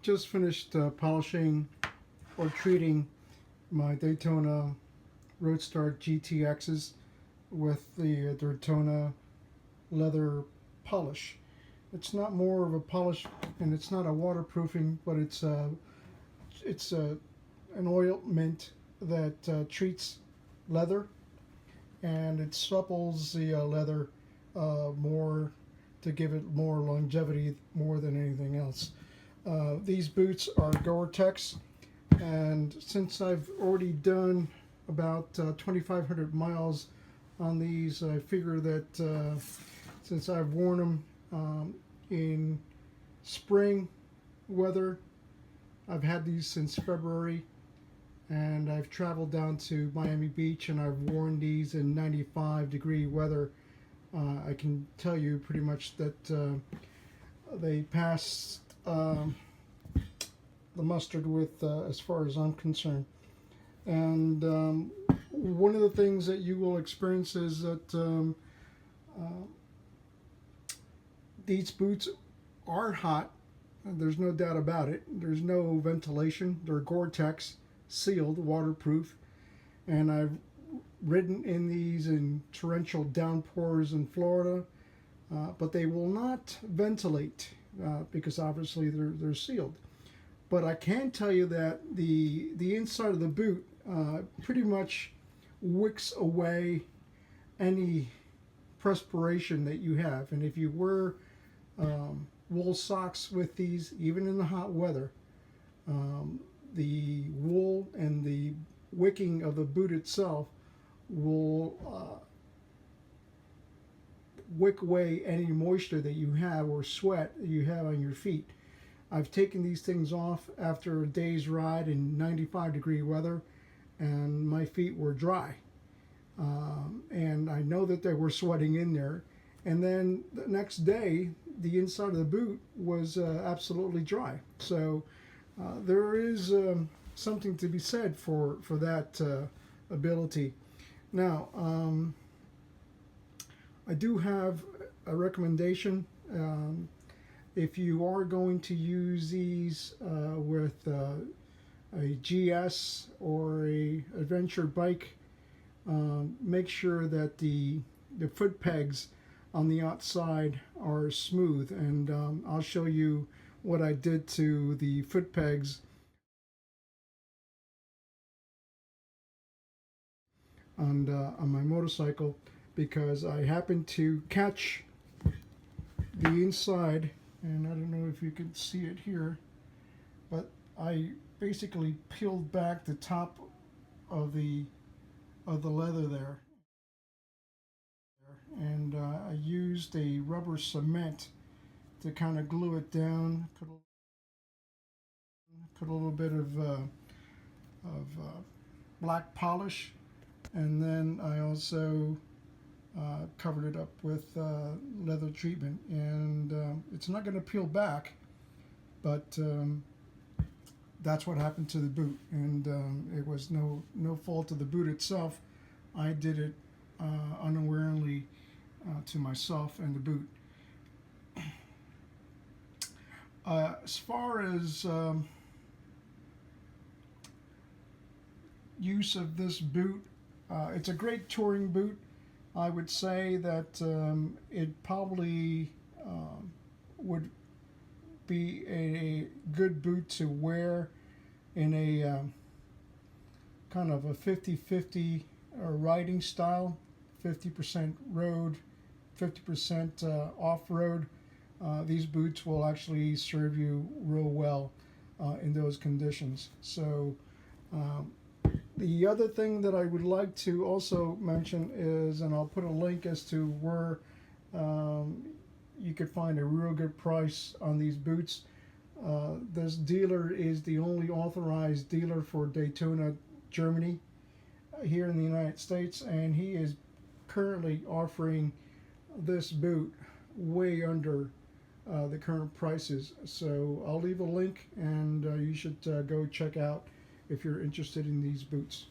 just finished polishing or treating my Daytona Roadstar GTXs with the Daytona leather polish. It's not more of a polish, and it's not a waterproofing, but it's an ointment that treats leather, and it supples the leather more to give it more longevity more than anything else. These boots are Gore-Tex, and since I've already done about 2,500 miles on these, I figure that since I've worn them in spring weather, I've had these since February, and I've traveled down to Miami Beach and I've worn these in 95-degree weather. I can tell you pretty much that they pass the mustard with as far as I'm concerned. And one of the things that you will experience is that these boots are hot. There's no doubt about it. There's no ventilation. They're Gore-Tex, sealed, waterproof. And I've ridden in these in torrential downpours in Florida, but they will not ventilate because obviously they're sealed. But I can tell you that the inside of the boot pretty much wicks away any perspiration that you have. And if you wear wool socks with these, even in the hot weather, the wool and the wicking of the boot itself will wick away any moisture that you have or sweat that you have on your feet. I've taken these things off after a day's ride in 95-degree weather, and my feet were dry. And I know that they were sweating in there. And then the next day, the inside of the boot was absolutely dry. So there is something to be said for that ability. Now, I do have a recommendation. If you are going to use these with a GS or a adventure bike, make sure that the foot pegs on the outside are smooth, and I'll show you what I did to the foot pegs on my motorcycle, because I happened to catch the inside, and I don't know if you can see it here, but I basically peeled back the top of the leather there, and I used a rubber cement to kind of glue it down. Put a little bit of black polish, and then I also covered it up with leather treatment, and it's not going to peel back, but that's what happened to the boot, and it was no fault of the boot itself. I did it unawarely to myself and the boot. As far as use of this boot, it's a great touring boot. I would say that it probably would be a good boot to wear in a kind of a 50-50 riding style, 50% road, 50% off-road. These boots will actually serve you real well in those conditions. So the other thing that I would like to also mention is, and I'll put a link as to where you could find a real good price on these boots. This dealer is the only authorized dealer for Daytona, Germany, here in the United States, and he is currently offering this boot way under the current prices. So I'll leave a link, and you should go check out if you're interested in these boots.